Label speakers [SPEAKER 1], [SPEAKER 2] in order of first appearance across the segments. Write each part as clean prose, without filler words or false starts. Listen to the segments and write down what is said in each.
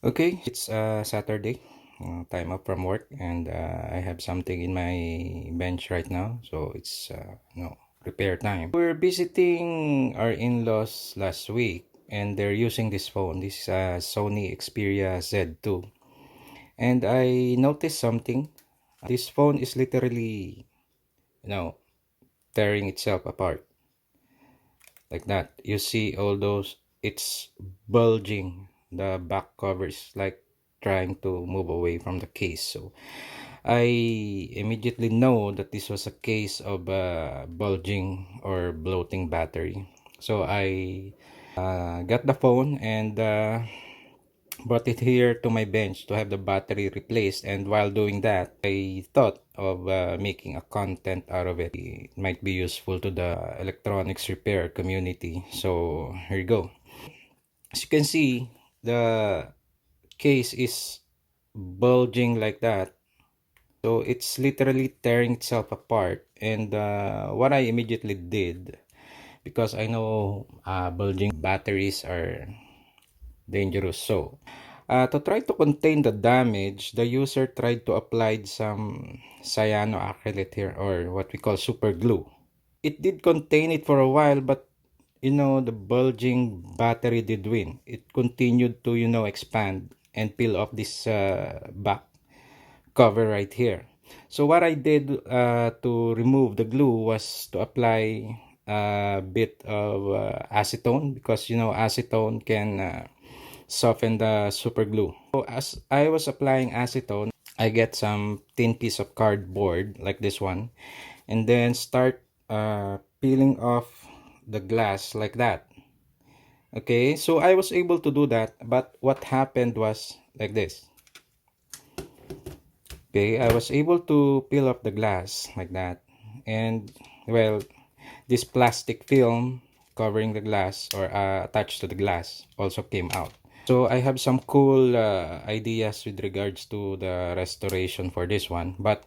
[SPEAKER 1] Okay, it's Saturday, time up from work, and I have something in my bench right now, so it's repair time. We're visiting our in-laws last week, and they're using this phone. This is a Sony Xperia Z2, and I noticed something. This phone is literally, tearing itself apart like that. You see all those, it's bulging. The back cover is like trying to move away from the case. So I immediately know that this was a case of bulging or bloating battery. So I got the phone and brought it here to my bench to have the battery replaced, and while doing that I thought of making a content out of it. It might be useful to the electronics repair community, so here you go. As you can see, the case is bulging like that, so it's literally tearing itself apart. And what I immediately did, because I know bulging batteries are dangerous, so to try to contain the damage, the user tried to apply some cyanoacrylate here, or what we call super glue. It did contain it for a while, but the bulging battery did win. It continued to expand and peel off this back cover right here. So what I did to remove the glue was to apply a bit of acetone, because acetone can soften the super glue. So as I was applying acetone, I get some thin piece of cardboard like this one, and then start peeling off the glass like that. Okay, so I was able to do that, but what happened was like this. Okay, I was able to peel off the glass like that, and well, this plastic film covering the glass, or attached to the glass, also came out. So I have some cool ideas with regards to the restoration for this one, but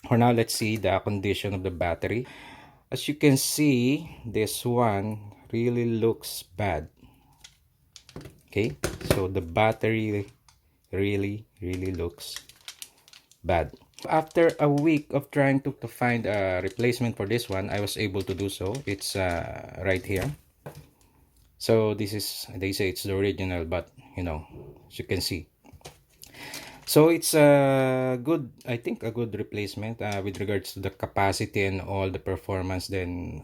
[SPEAKER 1] for now, let's see the condition of the battery. As you can see, this one really looks bad. Okay, so the battery really looks bad. After a week of trying to find a replacement for this one, I was able to do so. It's right here. So this is, they say it's the original, but as you can see, so it's a good, I think a good replacement with regards to the capacity and all the performance. Then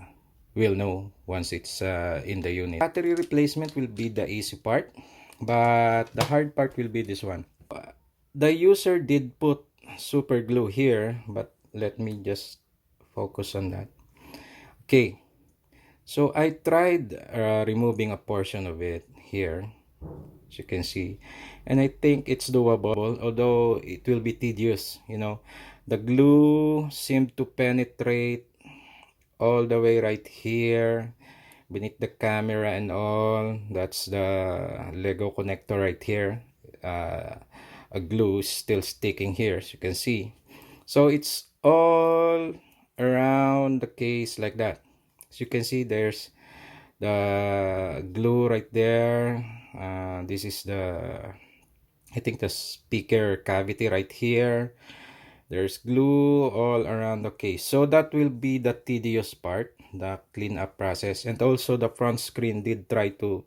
[SPEAKER 1] we'll know once it's in the unit. Battery replacement will be the easy part, but the hard part will be this one. The user did put super glue here, but let me just focus on that. Okay, so I tried removing a portion of it here, as you can see, and I think it's doable, although it will be tedious. The glue seemed to penetrate all the way right here beneath the camera and all. That's the Lego connector right here. A glue is still sticking here, as you can see. So it's all around the case like that. As you can see, there's the glue right there. This is I think the speaker cavity right here. There's glue all around the case. So that will be the tedious part, the cleanup process. And also the front screen did try to,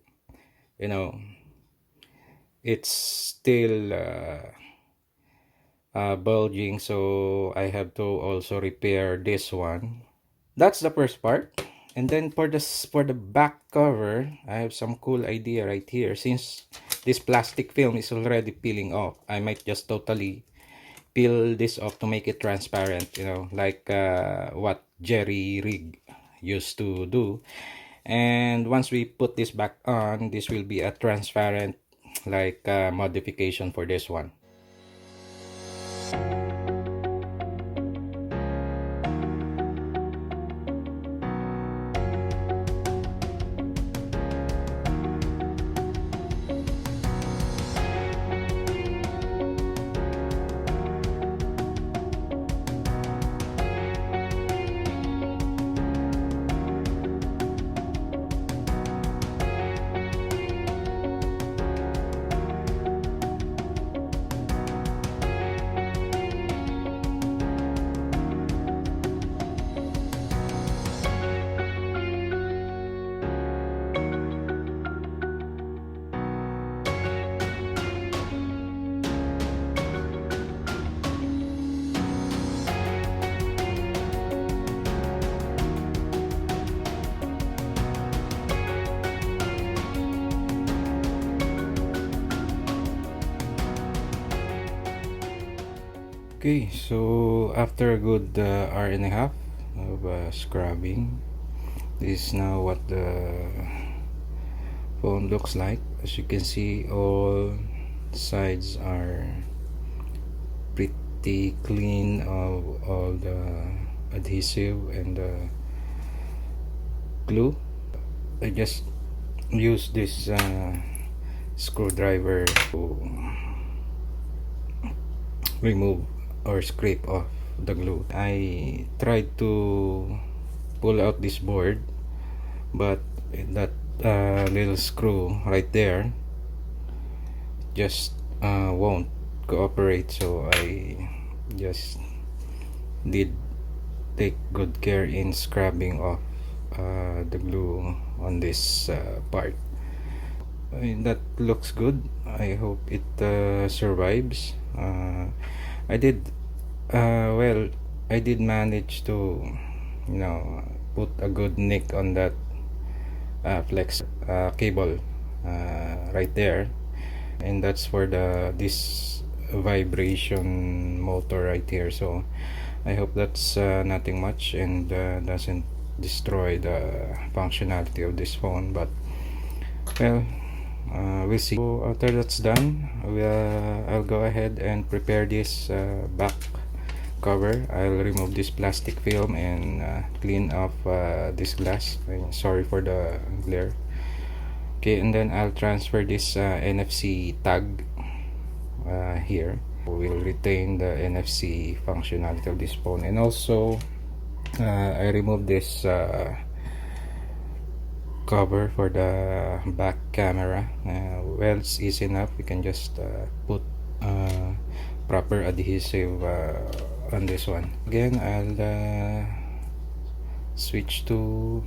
[SPEAKER 1] it's still bulging. So I have to also repair this one. That's the first part. And then for the back cover, I have some cool idea right here. Since this plastic film is already peeling off, I might just totally peel this off to make it transparent, like what Jerry Rig used to do. And once we put this back on, this will be a transparent, like modification for this one. Okay, so after a good hour and a half of scrubbing, this is now what the phone looks like. As you can see, all sides are pretty clean of all the adhesive and the glue. I just use this screwdriver to remove or scrape off the glue. I tried to pull out this board, but that little screw right there just won't cooperate, so I just did take good care in scrubbing off the glue on this part. That looks good. I hope it survives. I did well, I did manage to, you know, put a good nick on that flex cable right there, and that's for this vibration motor right here. So I hope that's nothing much and doesn't destroy the functionality of this phone, but well, we'll see. So after that's done, I'll go ahead and prepare this back cover. I'll remove this plastic film and clean off this glass. Sorry for the glare. Okay, and then I'll transfer this NFC tag here. We'll retain the NFC functionality of this phone, and also I remove this cover for the back camera. Well, it's easy enough. You can just put proper adhesive on this one. Again, I'll switch to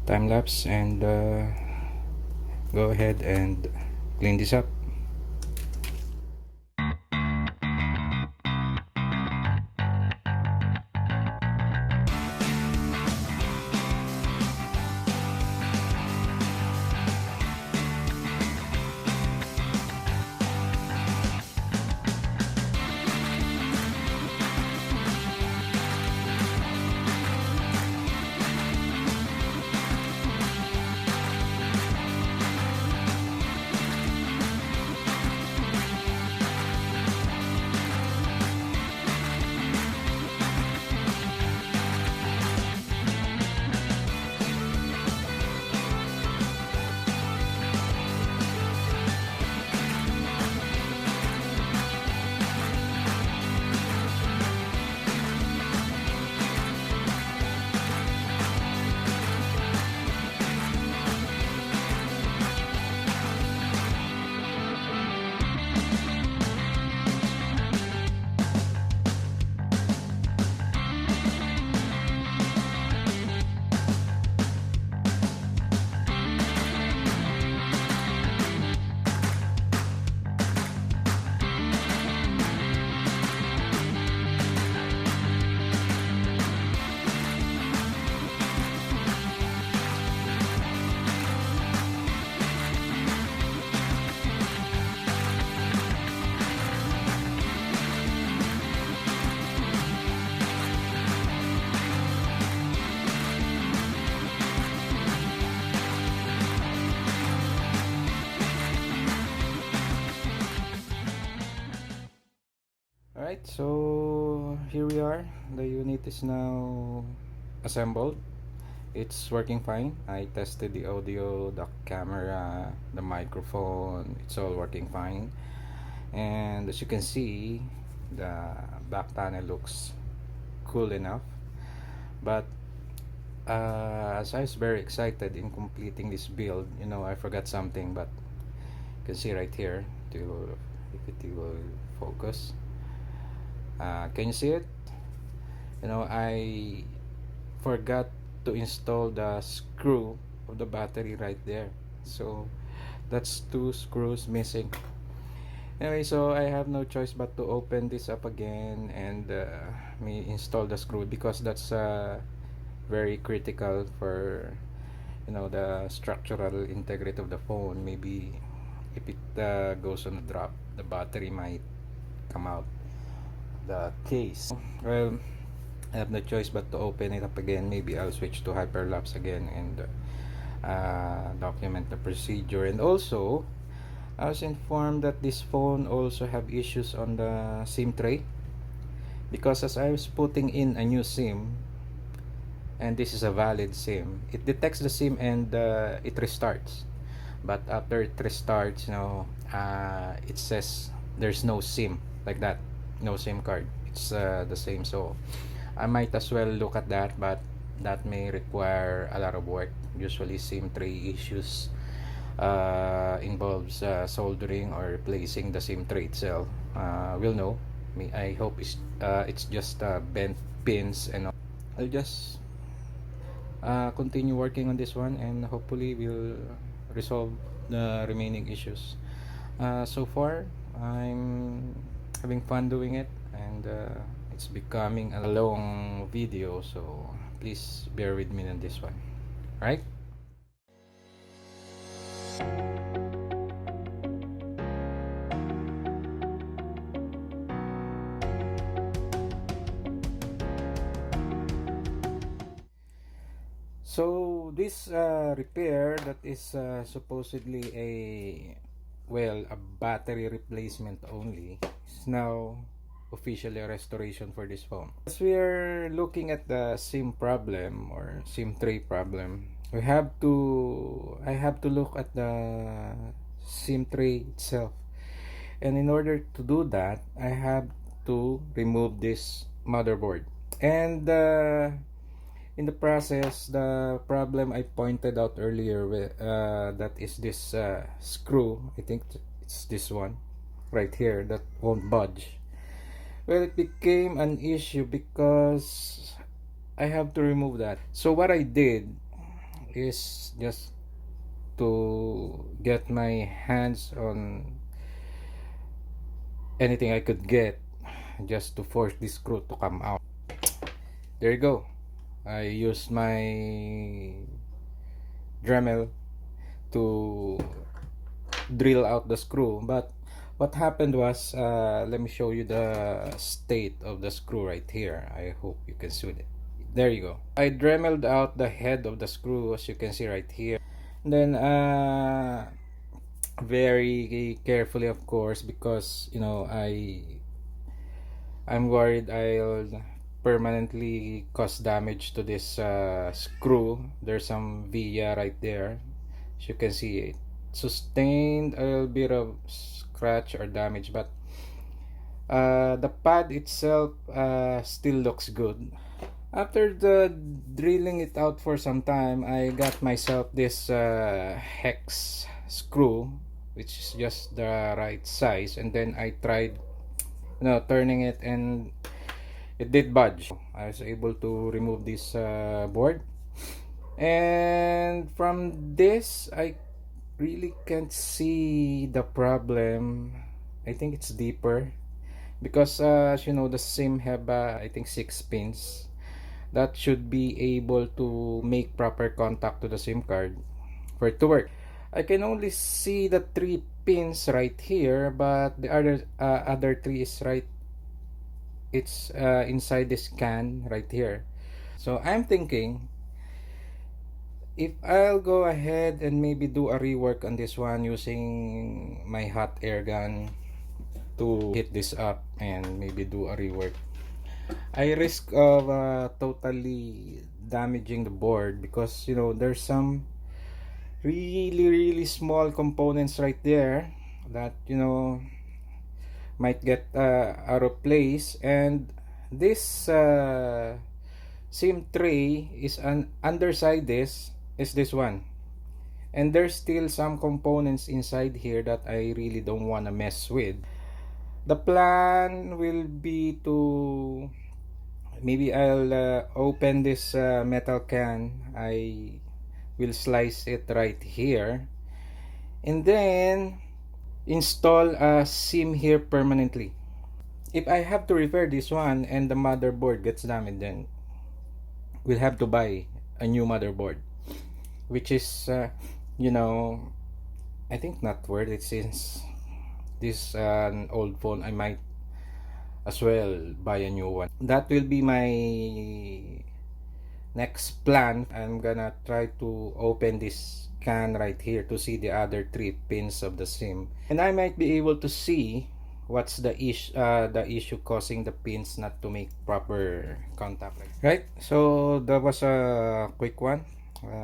[SPEAKER 1] time-lapse and go ahead and clean this up. Alright, so here we are. The unit is now assembled. It's working fine. I tested the audio, the camera, the microphone. It's all working fine. And as you can see, the back panel looks cool enough. But as I was very excited in completing this build, you know, I forgot something, but you can see right here, if it will focus. Can you see it? You know, I forgot to install the screw of the battery right there, so that's 2 screws missing. Anyway, so I have no choice but to open this up again and me install the screw, because that's very critical for, you know, the structural integrity of the phone. Maybe if it goes on a drop, the battery might come out. the case. Well, I have no choice but to open it up again. Maybe I'll switch to hyperlapse again and document the procedure. And also, I was informed that this phone also have issues on the SIM tray, because as I was putting in a new SIM, and this is a valid SIM, it detects the SIM and it restarts. But after it restarts, it says there's no SIM, like that, no SIM card. It's the same. So I might as well look at that, but that may require a lot of work. Usually SIM tray issues involves soldering or replacing the SIM tray itself. We'll know. I hope it's just bent pins, and I'll just continue working on this one, and hopefully we'll resolve the remaining issues. So far I'm having fun doing it, and it's becoming a long video, so please bear with me on this one, right? So this repair that is supposedly a battery replacement only is now officially a restoration for this phone. As we are looking at the SIM problem or SIM tray problem, I have to look at the SIM tray itself. And in order to do that, I have to remove this motherboard. And in the process, the problem I pointed out earlier, that is this screw. I think it's this one right here that won't budge. Well, it became an issue because I have to remove that. So what I did is just to get my hands on anything I could get, just to force this screw to come out. There you go. I used my Dremel to drill out the screw, but what happened was, let me show you the state of the screw right here. I hope you can see it. There you go. I dremeled out the head of the screw, as you can see right here. And then very carefully, of course, because I'm worried I'll permanently cause damage to this screw. There's some via right there, as you can see. It sustained a little bit of scratch or damage, but the pad itself still looks good. After the drilling it out for some time, I got myself this hex screw, which is just the right size, and then I tried turning it, and it did budge. I was able to remove this board, and from this I really can't see the problem. I think it's deeper because as you know, the SIM have I think 6 pins that should be able to make proper contact to the SIM card for it to work. I can only see the 3 pins right here, but the other 3 is right, it's inside this can right here. So I'm thinking, if I'll go ahead and maybe do a rework on this one using my hot air gun to heat this up and maybe do a rework, I risk of totally damaging the board, because there's some really small components right there that might get out of place. And this SIM tray is an underside this is this one, and there's still some components inside here that I really don't want to mess with. The plan will be to maybe I'll open this metal can. I will slice it right here and then install a SIM here permanently. If I have to repair this one and the motherboard gets damaged, then we'll have to buy a new motherboard, which is I think not worth it, since this an old phone. I might as well buy a new one. That will be my next plan. I'm gonna try to open this can right here to see the other 3 pins of the SIM, and I might be able to see what's the issue causing the pins not to make proper contact, right? So that was a quick one.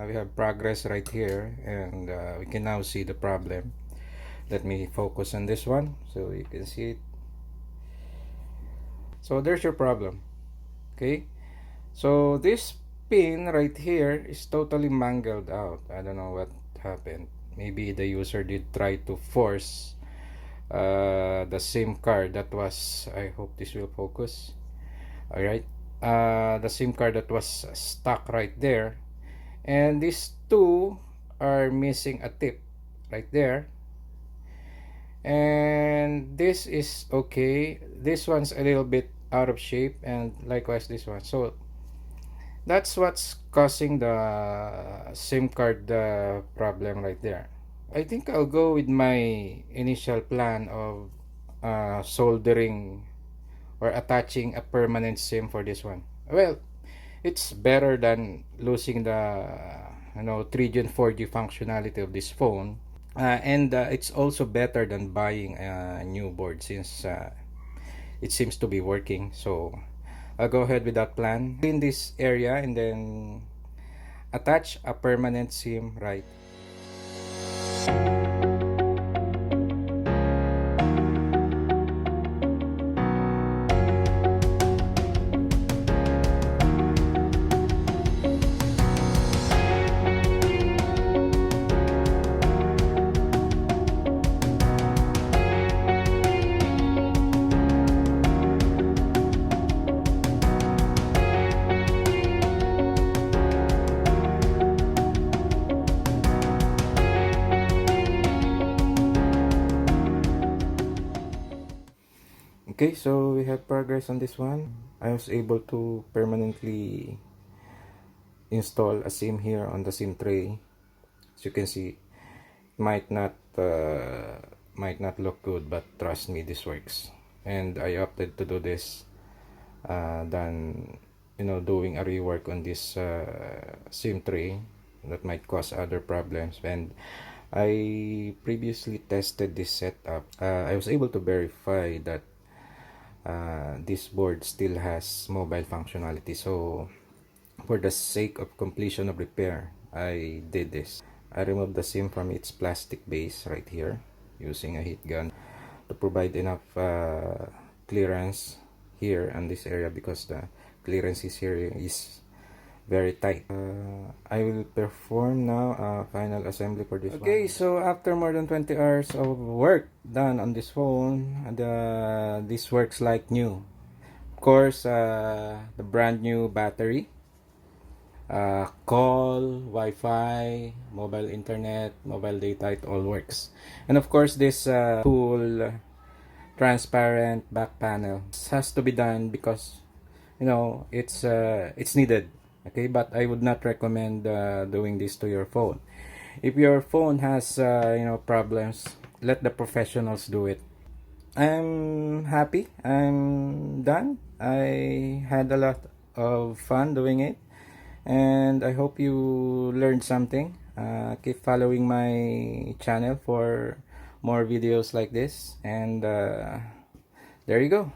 [SPEAKER 1] We have progress right here, and we can now see the problem. Let me focus on this one so you can see it. So there's your problem. Okay, so this pin right here is totally mangled out. I don't know what happened. Maybe the user did try to force the SIM card that was, I hope this will focus. All right, the SIM card that was stuck right there, and these two are missing a tip right there, and this is okay. This one's a little bit out of shape, and likewise this one. So that's what's causing the SIM card problem right there. I think I'll go with my initial plan of soldering or attaching a permanent SIM for this one. Well, it's better than losing the 3G and 4G functionality of this phone, and it's also better than buying a new board since it seems to be working. So I'll go ahead with that plan in this area and then attach a permanent SIM right. Okay, so we have progress on this one. I was able to permanently install a SIM here on the SIM tray. As you can see, might not look good, but trust me, this works. And I opted to do this than doing a rework on this SIM tray that might cause other problems. And I previously tested this setup. I was able to verify that this board still has mobile functionality. So for the sake of completion of repair, I did this. I removed the SIM from its plastic base right here using a heat gun to provide enough clearance here in this area, because the clearance here is very tight. I will perform now a final assembly for this one. Okay, so after more than 20 hours of work done on this phone, this works like new. Of course, the brand new battery, call, Wi-Fi, mobile internet, mobile data, it all works. And of course, this cool transparent back panel. This has to be done because it's needed. Okay, but I would not recommend doing this to your phone. If your phone has problems, let the professionals do it. I'm happy. I'm done. I had a lot of fun doing it, and I hope you learned something. Keep following my channel for more videos like this, and there you go.